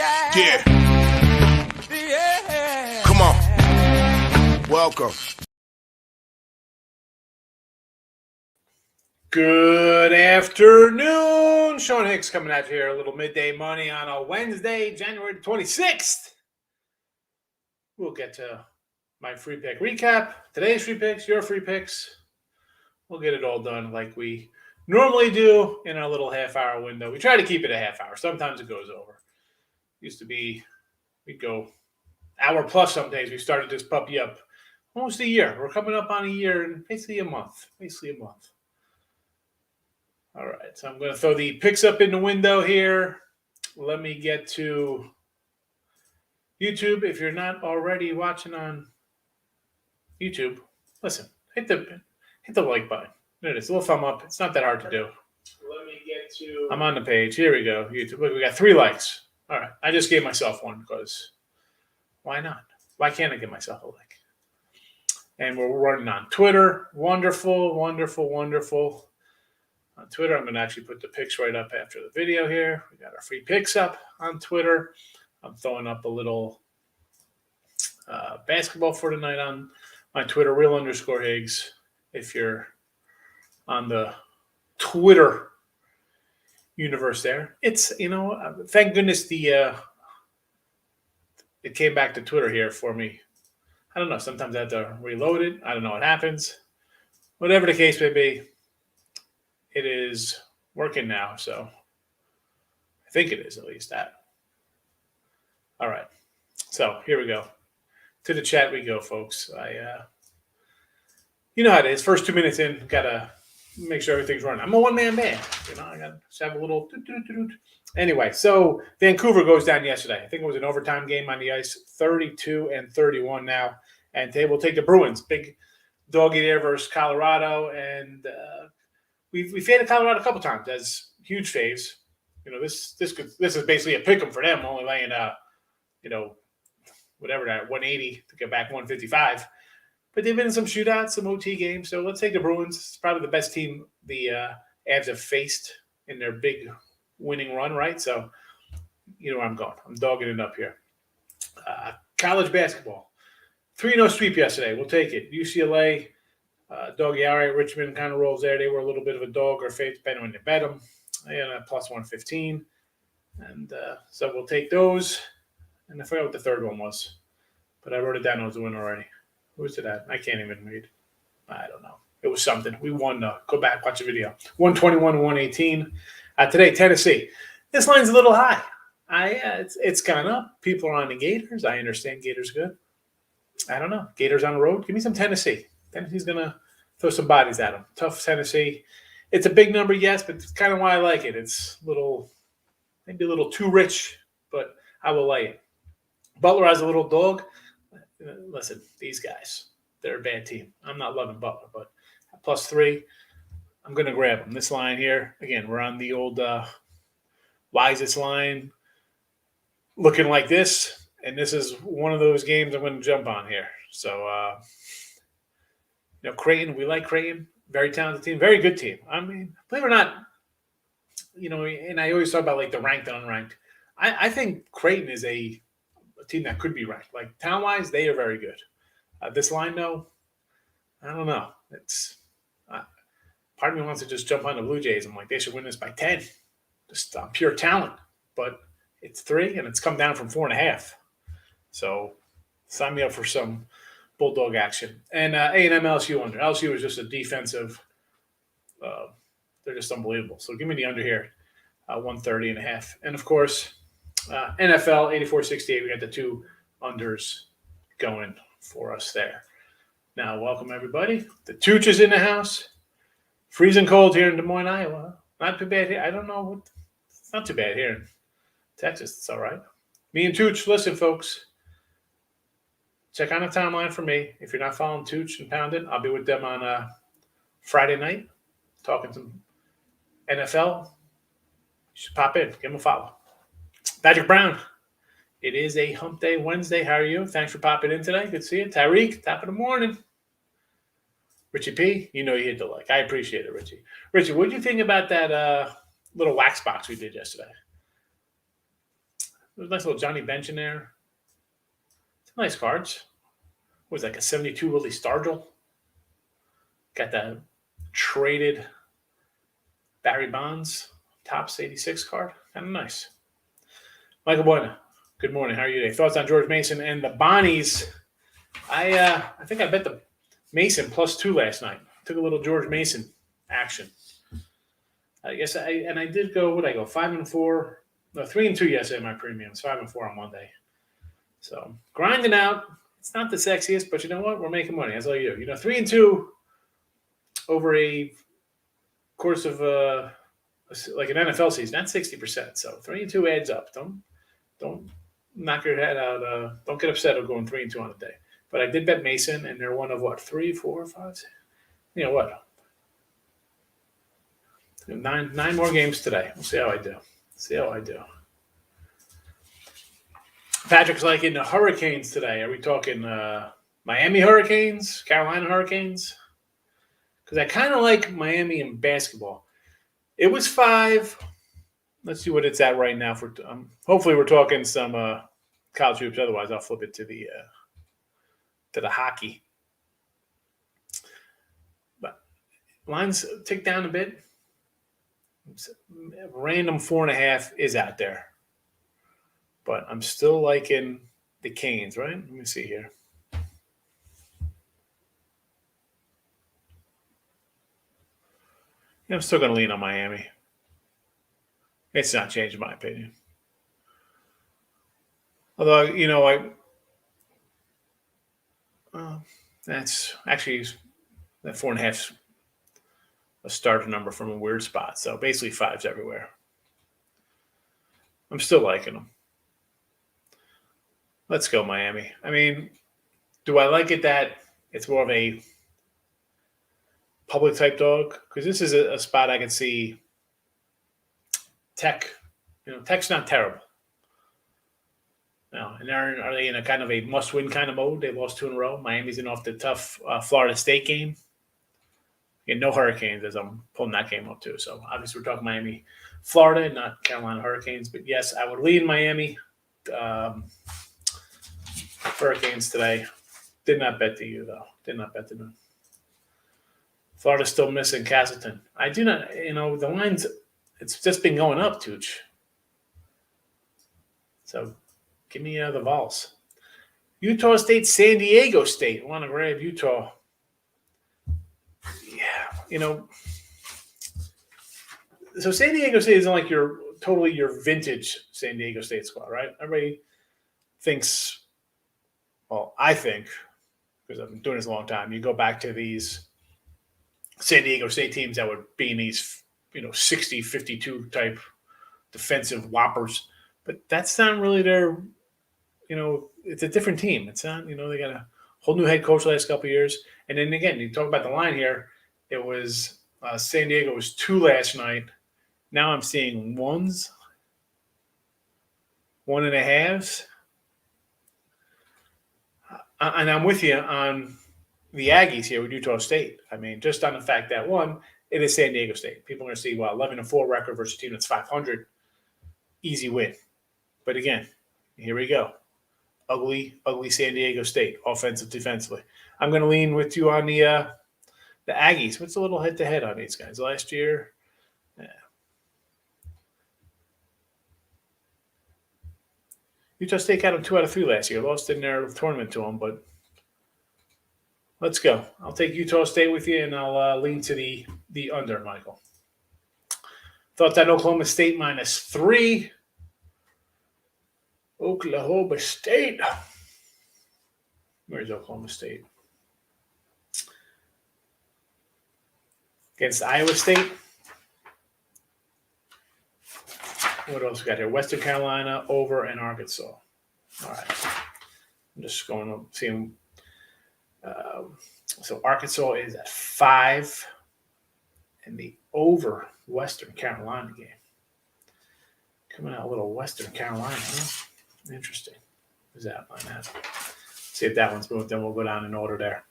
Yeah. Come on. Welcome. Good afternoon. Sean Hicks coming at you here. A little midday money on a Wednesday, January 26th. We'll get to my free pick recap. Today's free picks, your free picks. We'll get it all done like we normally do in our little half-hour window. We try to keep it a half hour. Sometimes it goes over. Used to be, we'd go hour plus some days. We started this puppy up almost a year. We're coming up on a year and basically a month. All right, so I'm going to throw the picks up in the window here. Let me get to YouTube. If you're not already watching on YouTube, listen, hit the like button. There it is, a little thumb up. It's not that hard to do. Let me get to. I'm on the page. Here we go. YouTube. Look, we got 3 likes. All right, I just gave myself one because why not? Why can't I give myself a like? And we're running on Twitter. Wonderful. On Twitter, I'm going to actually put the picks right up after the video here. We got our free picks up on Twitter. I'm throwing up a little basketball for tonight on my Twitter, real_Higgs. If you're on the Twitter universe there, it's, thank goodness it came back to Twitter here for me. I don't know. Sometimes I have to reload it. I don't know what happens. Whatever the case may be, it is working now, so I think it is at least that. All right, so here we go. To the chat we go, folks. You know how it is. First 2 minutes in, gotta make sure everything's running. I'm a one-man band. I gotta just have a little. Anyway, so Vancouver goes down yesterday. I think it was an overtime game on the ice, 32-31 now, and they will take the Bruins. Big doggy there versus Colorado, and We've faded Colorado a couple times as huge faves. This is basically a pick 'em for them, only laying whatever that 180 to get back 155. But they've been in some shootouts, some OT games. So let's take the Bruins. It's probably the best team the Avs have faced in their big winning run, right? So you know where I'm going. I'm dogging it up here. College basketball. 3-0 sweep yesterday. We'll take it. UCLA. Doggy, all right. Richmond kind of rolls there. They were a little bit of a dog or fade, depending when you bet them. Plus 115. And so we'll take those. And I forgot what the third one was. But I wrote it down. It was the win already. Who was it at? I can't even read. I don't know. It was something. We won. Go back, watch the video. 121-118. Today, Tennessee. This line's a little high. It's gone up. People are on the Gators. I understand Gators good. I don't know. Gators on the road. Give me some Tennessee. Tennessee's going to throw some bodies at them. Tough Tennessee. It's a big number, yes, but it's kind of why I like it. It's maybe a little too rich, but I will lay it. Butler has a little dog. Listen, these guys, they're a bad team. I'm not loving Butler, but plus 3, I'm going to grab them. This line here, again, we're on the old wisest line looking like this, and this is one of those games I'm going to jump on here. So, Creighton, we like Creighton. Very talented team, very good team. I mean, believe it or not, and I always talk about like the ranked and unranked. I think Creighton is a team that could be ranked. Like talent-wise, they are very good. This line, though, I don't know. It's part of me wants to just jump on the Blue Jays. I'm like, they should win this by 10, just pure talent. But it's 3, and it's come down from 4.5. So sign me up for some Bulldog action. And A&M LSU under. LSU is just a defensive. They're just unbelievable. So give me the under here, 130.5. And, of course, NFL 84-68. We got the 2 unders going for us there. Now, welcome, everybody. The Tooch is in the house. Freezing cold here in Des Moines, Iowa. Not too bad here. I don't know. It's not too bad here in Texas. It's all right. Me and Tooch, listen, folks. Check on the timeline for me. If you're not following Tooch and Pounded, I'll be with them on Friday night talking some NFL. You should pop in. Give them a follow. Patrick Brown. It is a hump day Wednesday. How are you? Thanks for popping in today. Good to see you. Tyreek, top of the morning. Richie P, you hit the like. I appreciate it, Richie. Richie, what did you think about that little wax box we did yesterday? There's a nice little Johnny Bench in there. Some nice cards. What was that, like a 72 Willie Stargell? Got that traded Barry Bonds Topps 86 card. Kind of nice. Michael Boyna, good morning. How are you today? Thoughts on George Mason and the Bonnies? I think I bet the Mason +2 last night. Took a little George Mason action. I guess I did go. What did I go? 5-4. No, 3-2 yesterday. My premiums 5-4 on Monday. So grinding out. It's not the sexiest, but you know what? We're making money. That's all you do. 3-2 over a course of like an NFL season. That's 60%. So 3-2 adds up. Don't knock your head out. Don't get upset of going 3-2 on a day. But I did bet Mason, and they're one of what? 3, 4, 5, 6. You know what? Nine more games today. We'll see how I do. Patrick's like in the Hurricanes today. Are we talking Miami Hurricanes, Carolina Hurricanes? Because I kind of like Miami in basketball. It was 5. Let's see what it's at right now. For hopefully we're talking some college hoops. Otherwise, I'll flip it to the hockey. But lines tick down a bit. Random 4.5 is out there. But I'm still liking the Canes, right? Let me see here. Yeah, I'm still going to lean on Miami. It's not changed my opinion. Although, that's actually that 4.5 a starter number from a weird spot. So basically 5s everywhere. I'm still liking them. Let's go, Miami. I mean, do I like it that it's more of a public type dog? Because this is a spot I can see Tech. Tech's not terrible. No, and are they in a kind of a must-win kind of mode? They lost 2 in a row. Miami's in off the tough Florida State game. And no Hurricanes as I'm pulling that game up too. So obviously we're talking Miami, Florida, not Carolina Hurricanes. But yes, I would lean Miami. Hurricanes today. Did not bet the U, though. Did not bet the U. Florida's still missing Castleton. I do not, the lines, it's just been going up, Tooch. So give me the Vols. Utah State, San Diego State. I want to grab Utah. Yeah, So San Diego State isn't like your vintage San Diego State squad, right? Everybody thinks. Well, I think, because I've been doing this a long time, you go back to these San Diego State teams that would be in these, 60, 52 type defensive whoppers. But that's not really their, it's a different team. It's not, they got a whole new head coach the last couple of years. And then again, you talk about the line here. It was San Diego was 2 last night. Now I'm seeing 1s, 1.5s. And I'm with you on the Aggies here with Utah State. I mean, just on the fact that, one, it is San Diego State. People are going to see, 11-4 record versus a team that's 500. Easy win. But again, here we go. Ugly San Diego State, offensive, defensively. I'm going to lean with you on the Aggies. What's a little head-to-head on these guys? Last year, Utah State got them 2 out of 3 last year. Lost in their tournament to them, but let's go. I'll take Utah State with you, and I'll lean to the under, Michael. Thoughts on Oklahoma State -3. Oklahoma State. Where's Oklahoma State? Against Iowa State. What else we got here? Western Carolina over and Arkansas. All right. I'm just going to see them. So Arkansas is at 5 in the over Western Carolina game. Coming out a little Western Carolina, huh? Interesting. Who's that line at? See if that one's moved, then we'll go down in order there.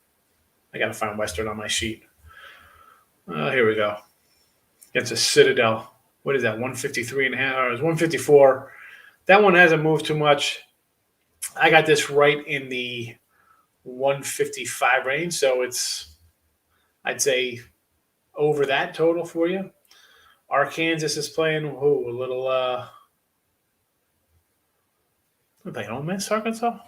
I got to find Western on my sheet. Here we go. Against a Citadel. What is that, 153.5? Or it was 154. That one hasn't moved too much. I got this right in the 155 range, so it's, I'd say, over that total for you. Arkansas is playing a little. We're playing Ole Miss, Arkansas.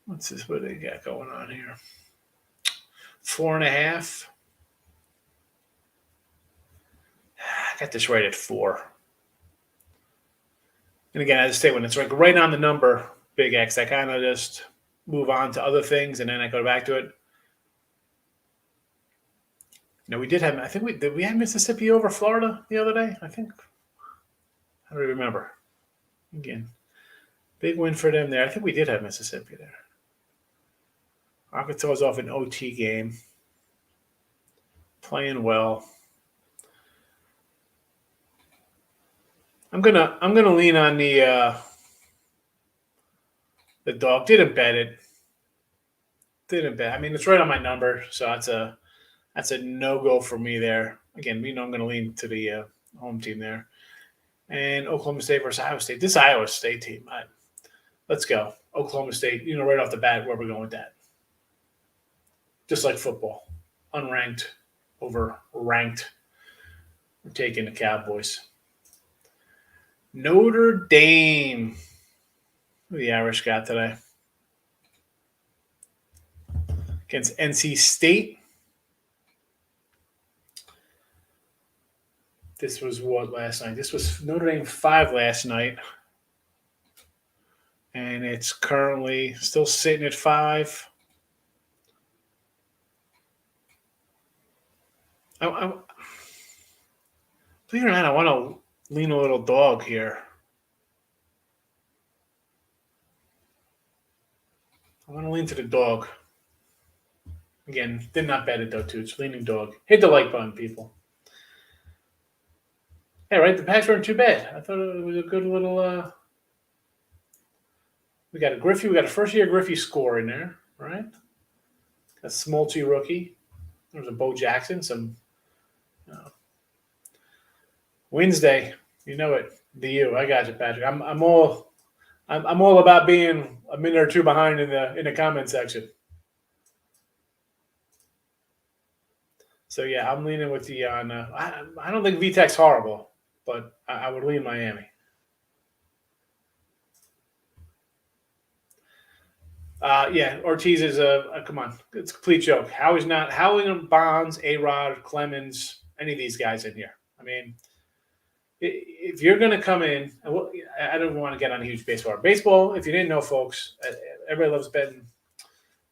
What's this? What they got going on here? 4.5. I got this right at 4. And again, I just say when it's like right on the number, big X, I kind of just move on to other things and then I go back to it. We did have. I think we had Mississippi over Florida the other day. I think. I don't remember. Again, big win for them there. I think we did have Mississippi there. Arkansas was off an OT game, playing well. I'm gonna lean on the dog. Didn't bet it. Didn't bet. I mean, it's right on my number, so that's a no-go for me there. Again, I'm going to lean to the home team there. And Oklahoma State versus Iowa State. This Iowa State team, let's go. Oklahoma State, right off the bat where we're going with that. Just like football. Unranked over ranked. We're taking the Cowboys. Notre Dame. Who the Irish got today? Against NC State. This was what last night? This was Notre Dame 5 last night. And it's currently still sitting at 5. Believe it or not, I want to lean a little dog here. I want to lean to the dog. Again, did not bet it though, too. It's leaning dog. Hit the like button, people. Yeah, right. The packs weren't too bad. I thought it was a good little. We got a Griffey. We got a first-year Griffey score in there, right? A Smolty rookie. There's a Bo Jackson. Some Wednesday. You know it. The U. I got you, Patrick. I'm all about being a minute or two behind in the comment section. So yeah, I'm leaning with the on. I don't think VTech's horrible, but I would lean Miami. Yeah, Ortiz is come on, it's a complete joke. How is Bonds, A-Rod, Clemens, any of these guys in here? I mean, if you're going to come in, I don't want to get on a huge baseball. Baseball, if you didn't know, folks, everybody loves betting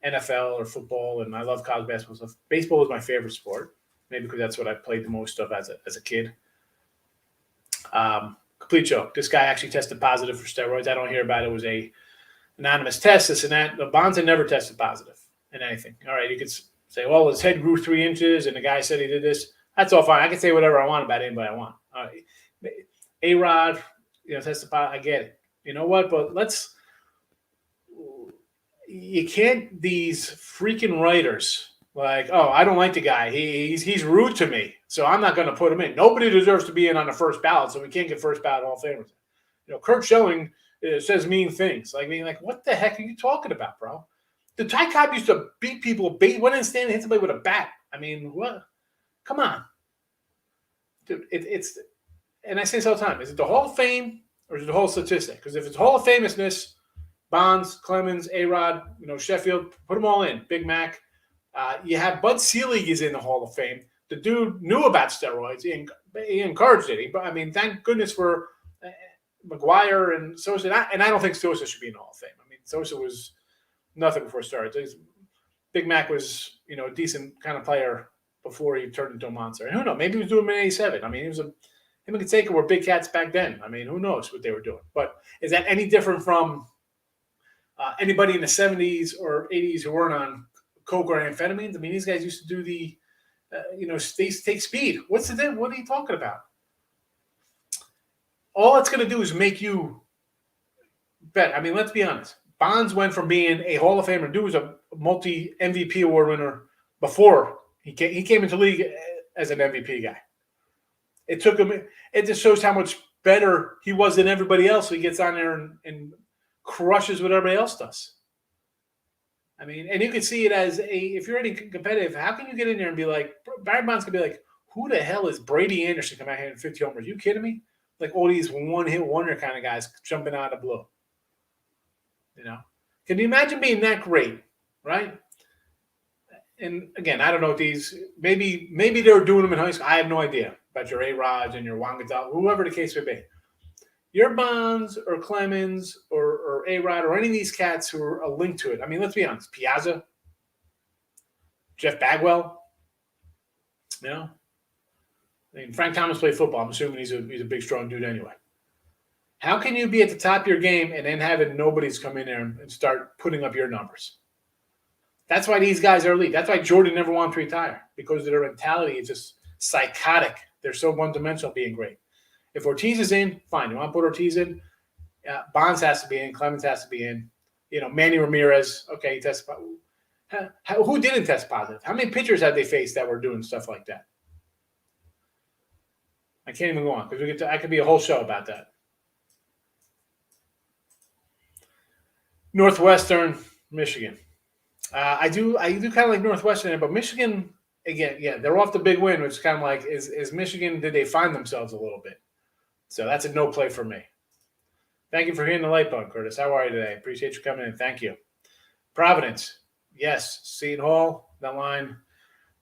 NFL or football, and I love college basketball stuff. Baseball is my favorite sport, maybe because that's what I played the most of as a kid. Complete joke. This guy actually tested positive for steroids. I don't hear about it. It was a anonymous test, this and that. The Bonds had never tested positive in anything. All right, you could say, well, his head grew 3 inches, and the guy said he did this. That's all fine. I can say whatever I want about anybody I want. All right. A-Rod, tested positive. I get it. You know what? But you can't, these freaking writers, like, oh, I don't like the guy. He's rude to me, so I'm not going to put him in. Nobody deserves to be in on the first ballot, so we can't get first ballot Hall of Famers. Kurt Schilling says mean things. Like, what the heck are you talking about, bro? The Ty Cobb used to beat people, went in stand and hit somebody with a bat. I mean, what? Come on. Dude, it's and I say this all the time. Is it the Hall of Fame or is it the whole statistic? Because if it's Hall of Famousness, Bonds, Clemens, A-Rod, Sheffield, put them all in. Big Mac. You have Bud Selig is in the Hall of Fame. The dude knew about steroids. He encouraged it. But I mean, thank goodness for McGuire and Sosa. And I don't think Sosa should be in the Hall of Fame. I mean, Sosa was nothing before steroids. Big Mac was, a decent kind of player before he turned into a monster. And who knows? Maybe he was doing in 87. I mean, him and Canseco were big cats back then. I mean, who knows what they were doing? But is that any different from anybody in the 70s or 80s who weren't on coke or amphetamines? I mean, these guys used to do the, take speed. What's the difference? What are you talking about? All it's going to do is make you bet. I mean, let's be honest. Bonds went from being a Hall of Famer. Dude was a multi-MVP award winner before He came into the league as an MVP guy. It took him. It just shows how much better he was than everybody else. So he gets on there and crushes what everybody else does. I mean, and you can see it as if you're any competitive, how can you get in there and be like, Barry Bonds could be like, who the hell is Brady Anderson coming out here in 50 homers? Are you kidding me? Like all these one-hit wonder kind of guys jumping out of the blue. You know? Can you imagine being that great, right? And again, I don't know what these maybe they were doing them in high school. I have no idea about your A-Rods and your Juan Gonzalez, whoever the case may be. Your Bonds or Clemens or A-Rod or any of these cats who are linked to it. I mean, let's be honest. Piazza, Jeff Bagwell, you know. I mean, Frank Thomas played football. I'm assuming he's a big, strong dude anyway. How can you be at the top of your game and then having nobody's come in there and start putting up your numbers? That's why these guys are elite. That's why Jordan never wanted to retire, because their mentality is just psychotic. They're so one-dimensional being great. If Ortiz is in, fine. You want to put Ortiz in? Bonds has to be in. Clemens has to be in. You know, Manny Ramirez, okay, he tested positive. Who didn't test positive? How many pitchers have they faced that were doing stuff like that? I can't even go on because I could be a whole show about that. Northwestern, Michigan. I do kind of like Northwestern, but Michigan, again, yeah, they're off the big win, which is kind of like, is Michigan, did they find themselves a little bit? So that's a no play for me. Thank you for hitting the light button, Curtis. How are you today? Appreciate you coming in. Thank you. Providence. Yes. Seton Hall, the line.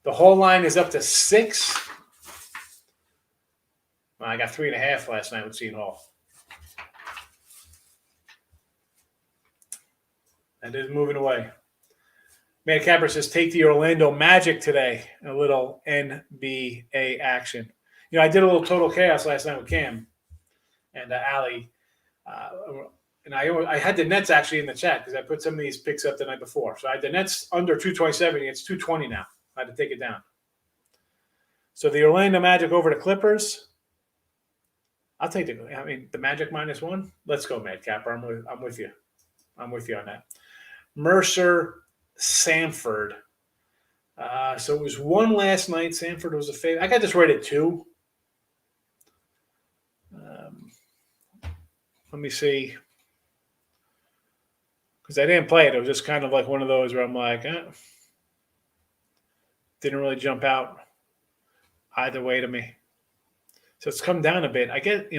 The whole line is up to 6. Well, I got 3.5 last night with Seton Hall. That is moving away. Matt Capper says, take the Orlando Magic today. A little NBA action. You know, I did a little Total Chaos last night with Cam and Allie. And I had the Nets actually in the chat because I put some of these picks up the night before. So I had the Nets under 227. It's 220 now. I had to take it down. So the Orlando Magic over the Clippers. I'll take the Magic -1. Let's go, Matt Capper. I'm with you. I'm with you on that. Mercer, Samford. So it was 1 last night. Samford was a favorite. I got this rated 2. Let me see. Because I didn't play it. It was just kind of like one of those where I'm like, didn't really jump out either way to me. So it's come down a bit. I get,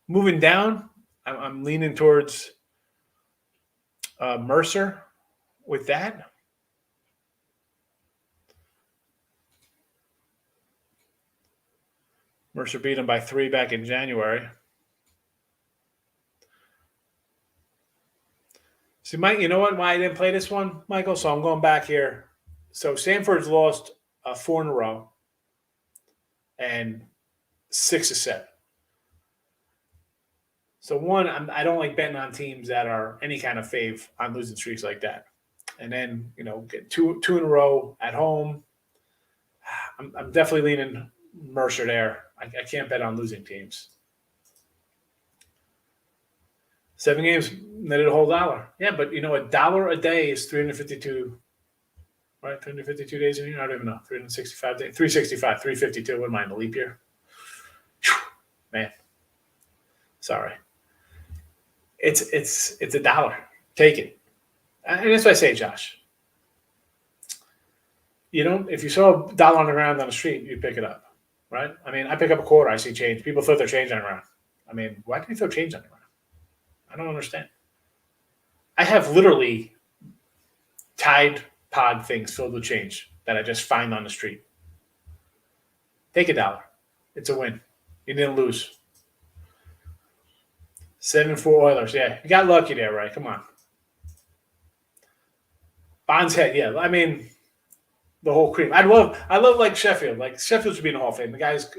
moving down, I'm leaning towards Mercer with that. Mercer beat him by 3 back in January. See, Mike, you know what? Why I didn't play this one, Michael? So I'm going back here. So Samford's lost 4 in a row and 6 of 7. So one, I don't like betting on teams that are any kind of fave on losing streaks like that. And then, get two in a row at home. I'm definitely leaning Mercer there. I can't bet on losing teams. 7 games, netted a whole $1. Yeah, but $1 a day is 352, right? 352 days in a year. I don't even know. 365 days, 365, 352. What am I in the leap year? Whew, man, sorry. It's $1. Take it, and that's what I say, Josh. If you saw $1 on the ground on the street, you'd pick it up, right? I mean, I pick up a quarter, I see change. People throw their change on the ground. I mean, why do you throw change on the ground? I don't understand. I have literally Tide Pod things filled with change that I just find on the street. Take $1. It's a win. You didn't lose. 7-4 Oilers. Yeah, you got lucky there, right? Come on. Bonds head. Yeah, I mean, the whole cream. I love like Sheffield. Like Sheffield should be in the Hall of Fame. The guys.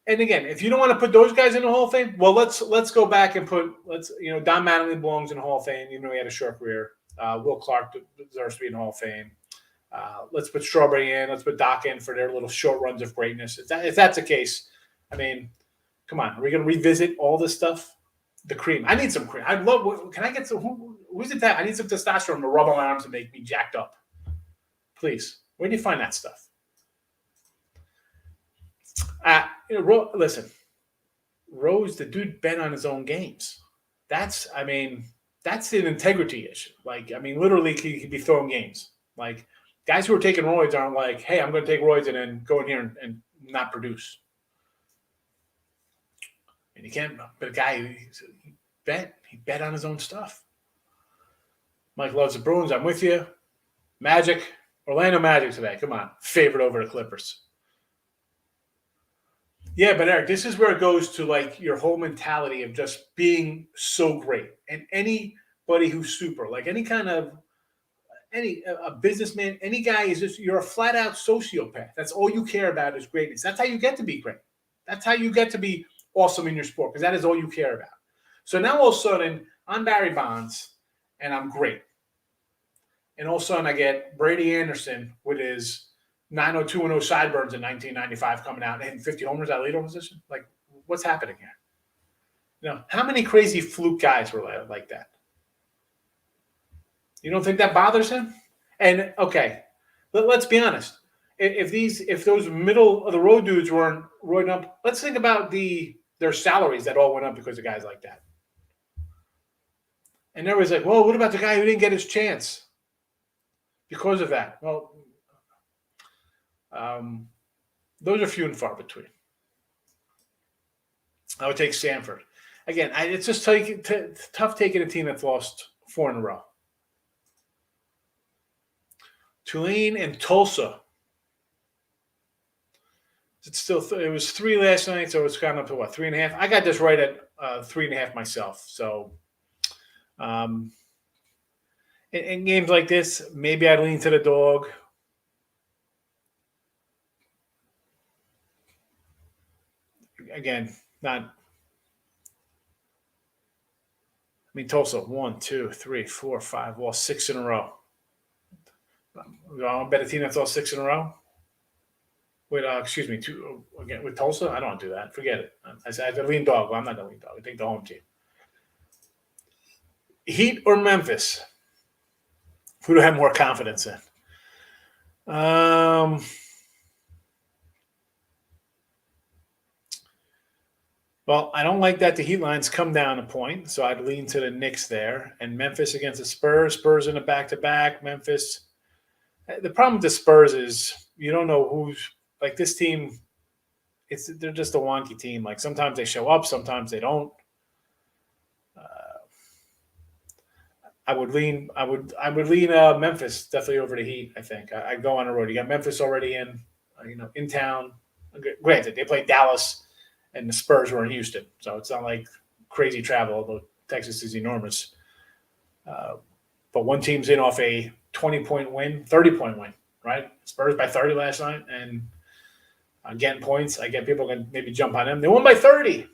And again, if you don't want to put those guys in the Hall of Fame, well, let's go back and put Don Mattingly belongs in the Hall of Fame, even though he had a short career. Will Clark deserves to be in the Hall of Fame. Let's put Strawberry in. Let's put Doc in for their little short runs of greatness. If that's the case, I mean, come on, are we going to revisit all this stuff? The cream. I need some cream. I love. Can I get some? Who's it that? I need some testosterone to rub on my arms and make me jacked up. Please, Where do you find that stuff? Listen, Rose, the dude bet on his own games. That's an integrity issue. Like, literally, he could be throwing games. Like, guys who are taking roids aren't like, hey, I'm going to take roids and then go in here and not produce. And you can't, but a guy, he bet on his own stuff. Mike loves the Bruins. I'm with you. Magic, Orlando Magic today. Come on. Favorite over the Clippers. Yeah, but Eric, this is where it goes to like your whole mentality of just being so great. And anybody who's super, like a businessman, any guy is just, you're a flat out sociopath. That's all you care about is greatness. That's how you get to be great. That's how you get to be awesome in your sport, because that is all you care about. So now all of a sudden, I'm Barry Bonds and I'm great. And all of a sudden I get Brady Anderson with his 902-0 sideburns in 1995 coming out and hitting 50 homers at leadoff position. Like, what's happening here? How many crazy fluke guys were like that? You don't think that bothers him? And okay, let's be honest. If those middle of the road dudes weren't roiding up, let's think about their salaries that all went up because of guys like that. And everybody's like, well, what about the guy who didn't get his chance because of that? Well, those are few and far between. I would take Stanford. Again, it's just tough taking a team that's lost 4 in a row. Tulane and Tulsa. It was 3 last night, so it's gone up to what, 3.5? I got this right at 3.5 myself. So, in games like this, maybe I'd lean to the dog. Again, Tulsa 1, 2, 3, 4, 5, well, 6 in a row. I'll bet a team that's all 6 in a row. With two again with Tulsa. I don't do that. Forget it. I said the lean dog. Well, I'm not the lean dog. I think the home team. Heat or Memphis? Who do I have more confidence in? Well, I don't like that the Heat lines come down a point, so I'd lean to the Knicks there. And Memphis against the Spurs. Spurs in a back-to-back. Memphis. The problem with the Spurs is you don't know who's like this team. They're just a wonky team. Like sometimes they show up, sometimes they don't. I would lean Memphis definitely over the Heat. I think I'd go on the road. You got Memphis already in town. Granted, they played Dallas, and the Spurs were in Houston, so it's not like crazy travel. Although Texas is enormous, but one team's in off a 20-point win, 30-point win, right? Spurs by 30 last night, and getting points. I get people can maybe jump on them. They won by 30.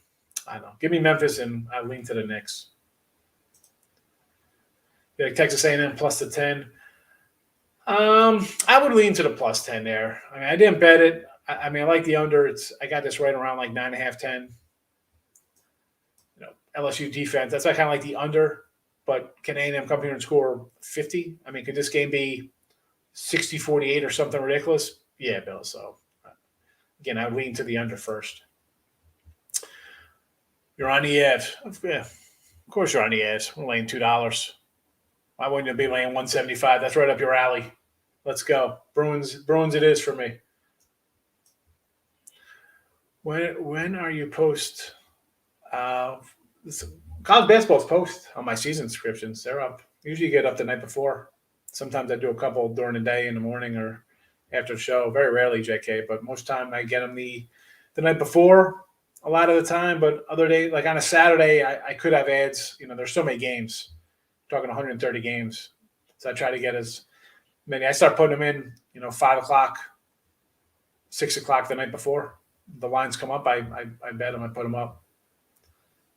I don't know. Give me Memphis, and I lean to the Knicks. Like Texas A&M plus the 10. I would lean to the plus 10 there. I didn't bet it. I like the under. I got this right around like 9.5, 10. LSU defense. That's kind of like the under. But can A&M come here and score 50? Could this game be 60-48 or something ridiculous? Yeah, Bill. So, again, I would lean to the under first. You're on the edge. Yeah, of course you're on the edge. We're laying $2. Why wouldn't you be laying 175? That's right up your alley. Let's go. Bruins it is for me. When are you post? College basketball's post on my season subscriptions. They're up. Usually get up the night before. Sometimes I do a couple during the day in the morning or after the show. Very rarely, JK, but most time I get them the night before a lot of the time. But other day, like on a Saturday, I could have ads. There's so many games. I'm talking 130 games. So I try to get as many. I start putting them in, 5 o'clock, 6 o'clock the night before. The lines come up. I bet them. I put them up.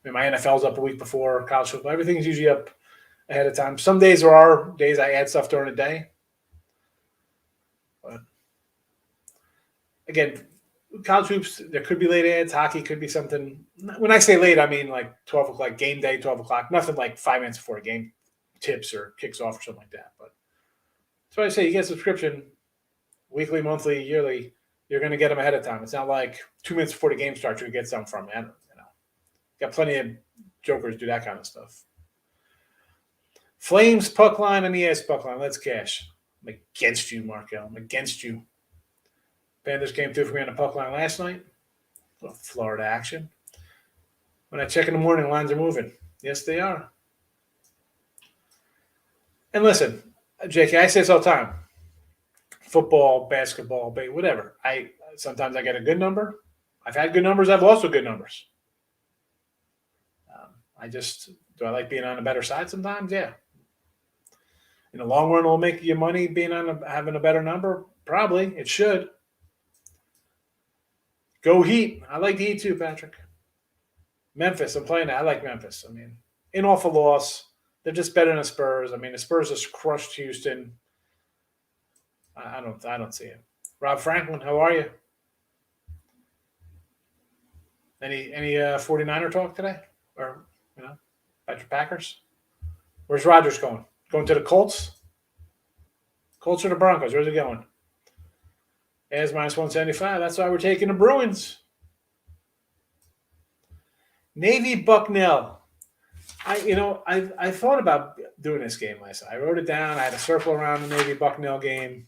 My NFL's up a week before college football. Everything's usually up ahead of time. Some days there are days I add stuff during the day. But again, college hoops, there could be late ads. Hockey could be something. When I say late, I mean like 12 o'clock, game day, 12 o'clock. Nothing like 5 minutes before a game tips or kicks off or something like that. But that's why I say you get a subscription. weekly, monthly, yearly, you're going to get them ahead of time. It's not like 2 minutes before the game starts, you get some from it. Got plenty of jokers do that kind of stuff. Flames puck line and the ES puck line. Let's cash. I'm against you, Markel. I'm against you. Panthers came through for me on the puck line last night. A little Florida action. When I check in the morning, lines are moving. Yes, they are. And listen, JK, I say this all the time. Football, basketball, whatever. Sometimes I get a good number. I've had good numbers. I've lost with good numbers. Do I like being on the better side sometimes? Yeah. In the long run, will it make you money having a better number? Probably. It should. Go Heat. I like the Heat too, Patrick. Memphis. I'm playing that. I like Memphis. I mean, in off a loss. They're just better than the Spurs. I mean, the Spurs just crushed Houston. I don't see it. Rob Franklin, how are you? Any 49er talk today? Or, Patrick Packers? Where's Rodgers going? Going to the Colts? Colts or the Broncos? Where's he going? As minus 175. That's why we're taking the Bruins. Navy Bucknell. I thought about doing this game last night. I wrote it down. I had a circle around the Navy Bucknell game.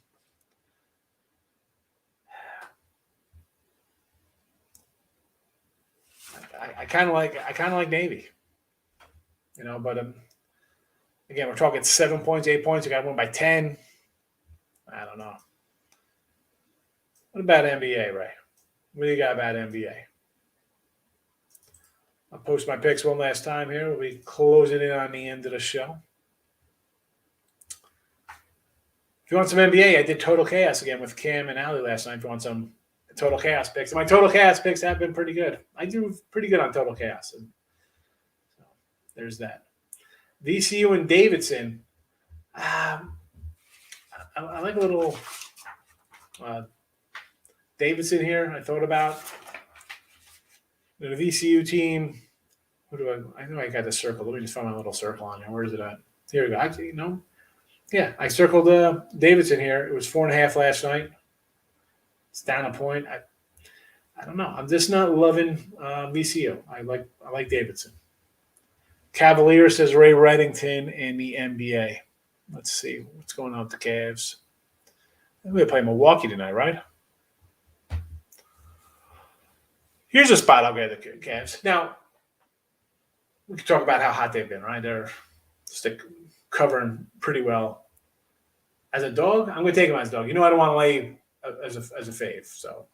I kind of like Navy. But again, we're talking 7 points, 8 points. You got to win by 10. I don't know. What about NBA, Ray? What do you got about NBA? I'll post my picks one last time here. We'll be closing in on the end of the show. If you want some NBA, I did Total Chaos again with Cam and Allie last night. If you want some Total Chaos picks. And my Total Chaos picks have been pretty good. I do pretty good on Total Chaos. And so there's that. VCU and Davidson. I like a little Davidson here. I thought about the VCU team. I know I got the circle. Let me just find my little circle on here. Where is it at? Here we go. Actually, no. Yeah, I circled Davidson here. It was 4.5 last night. It's down a point. I don't know. I'm just not loving VCU. I like Davidson. Cavalier says Ray Reddington in the NBA. Let's see what's going on with the Cavs. We're going to play Milwaukee tonight, right? Here's a spot I'll get the Cavs. Now, we can talk about how hot they've been, right? They're covering pretty well. As a dog, I'm going to take them as a dog. I don't want to lay as a fave. So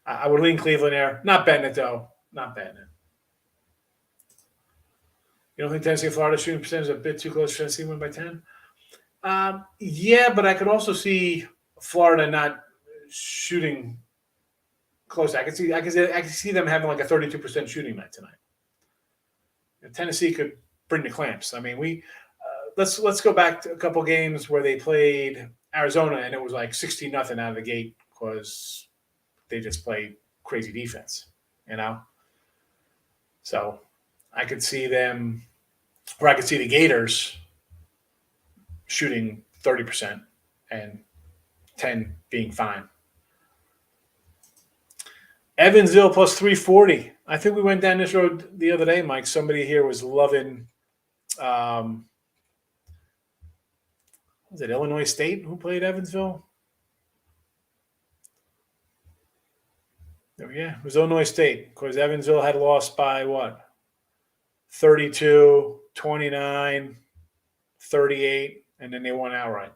I would lean Cleveland there. Not betting it, though. Not betting it. You don't think Tennessee Florida shooting percentage is a bit too close for Tennessee win by 10? Yeah, but I could also see Florida not shooting close. I could see them having like a 32% shooting night tonight. Tennessee could bring the clamps. I mean, let's go back to a couple games where they played Arizona and it was like 16-0 out of the gate because they just played crazy defense, So I could see them, or I could see the Gators shooting 30% and 10 being fine. Evansville plus 340. I think we went down this road the other day, Mike. Somebody here was loving was it Illinois State who played Evansville? Yeah, it was Illinois State because Evansville had lost by what? 32, 29, 38, and then they won outright.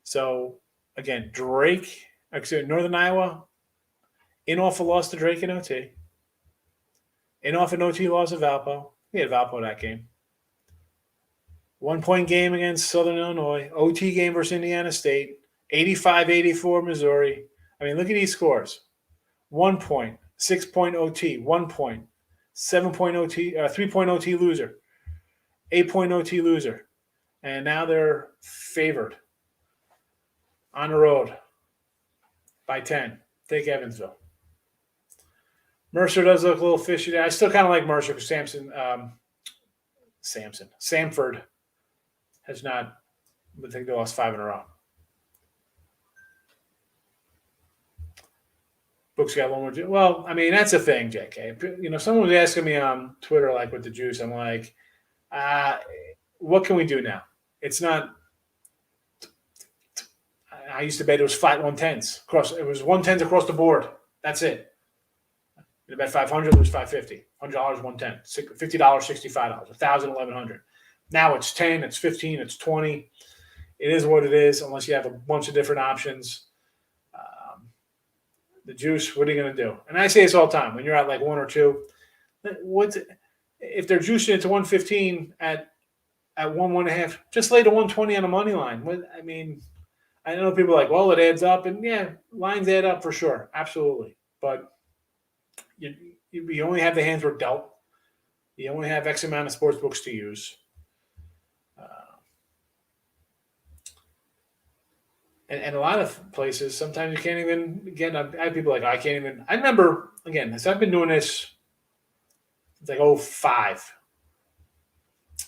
So, again, Drake, actually, Northern Iowa, in off a loss to Drake in OT. In off an OT loss of Valpo. We had Valpo that game. 1 point game against Southern Illinois. OT game versus Indiana State. 85-84 Missouri. I mean, look at these scores. 1 point, 6 point OT, 1 point, 7 point OT, 3 point OT loser, 8 point OT loser. And now they're favored on the road by 10. Take Evansville. Mercer does look a little fishy there. I still kind of like Mercer because Samford has not, I think they lost 5 in a row. Books got one more. Well, I mean, that's a thing, JK. You know, someone was asking me on Twitter, like with the juice. I'm like, what can we do now? It's not. I used to bet it was flat 110s across. It was 110s across the board. That's it. You bet 500, lose 550. $100, 110. $50, $65. 1,000, 1,100. Now it's 10, it's 15, it's 20. It is what it is, unless you have a bunch of different options. The juice, what are you going to do? And I say this all the time. When you're at like 1 or 2, if they're juicing it to 115 at 1.5, just lay to 120 on the money line. I mean, I know people are like, well, it adds up. And yeah, lines add up for sure. Absolutely. But you only have the hands we're dealt. You only have X amount of sports books to use. And a lot of places, sometimes you can't even get. I have people like, I can't even. I remember, again, as I've been doing this, it's like 05.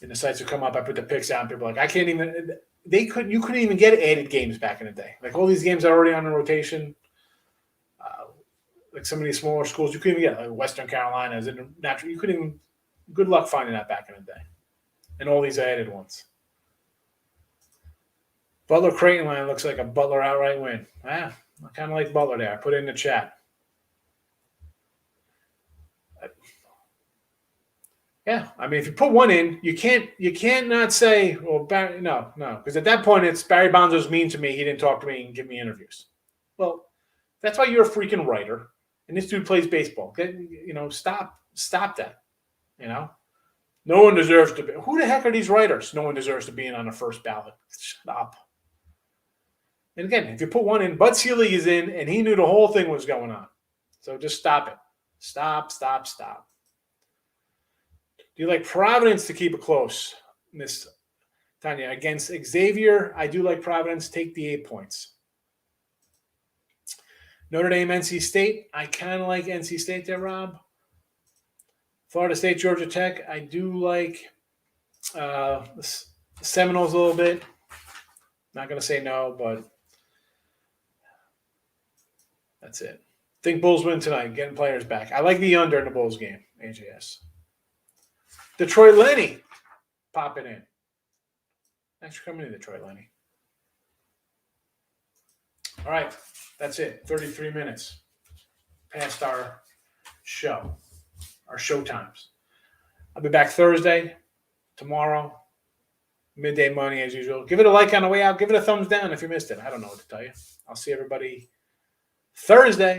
And the sites would come up, I put the picks out, and people are like, I can't even. You couldn't even get added games back in the day. Like all these games are already on the rotation. Like some of these smaller schools, you couldn't even get, like Western Carolina is natural. You couldn't even. Good luck finding that back in the day. And all these added ones. Butler Creighton line looks like a Butler outright win. I kind of like Butler there. I put it in the chat. Yeah, I mean, if you put one in, you can't not say, well, Barry, no, because at that point it's Barry Bonds was mean to me. He didn't talk to me and give me interviews. Well, that's why you're a freaking writer, and this dude plays baseball. Stop that. You know, no one deserves to be. Who the heck are these writers? No one deserves to be in on the first ballot. Shut up. And again, if you put one in, Bud Selig is in, and he knew the whole thing was going on. So just stop it. Stop. Do you like Providence to keep it close, Miss Tanya? Against Xavier, I do like Providence. Take the 8 points. Notre Dame, NC State. I kind of like NC State there, Rob. Florida State, Georgia Tech. I do like the Seminoles a little bit. Not going to say no, but that's it. Think Bulls win tonight, getting players back. I like the under in the Bulls game, AJS. Detroit Lenny popping in. Thanks for coming in, Detroit Lenny. All right, that's it. 33 minutes past our show, our show times. I'll be back Thursday, tomorrow, midday money as usual. Give it a like on the way out. Give it a thumbs down if you missed it. I don't know what to tell you. I'll see everybody Thursday.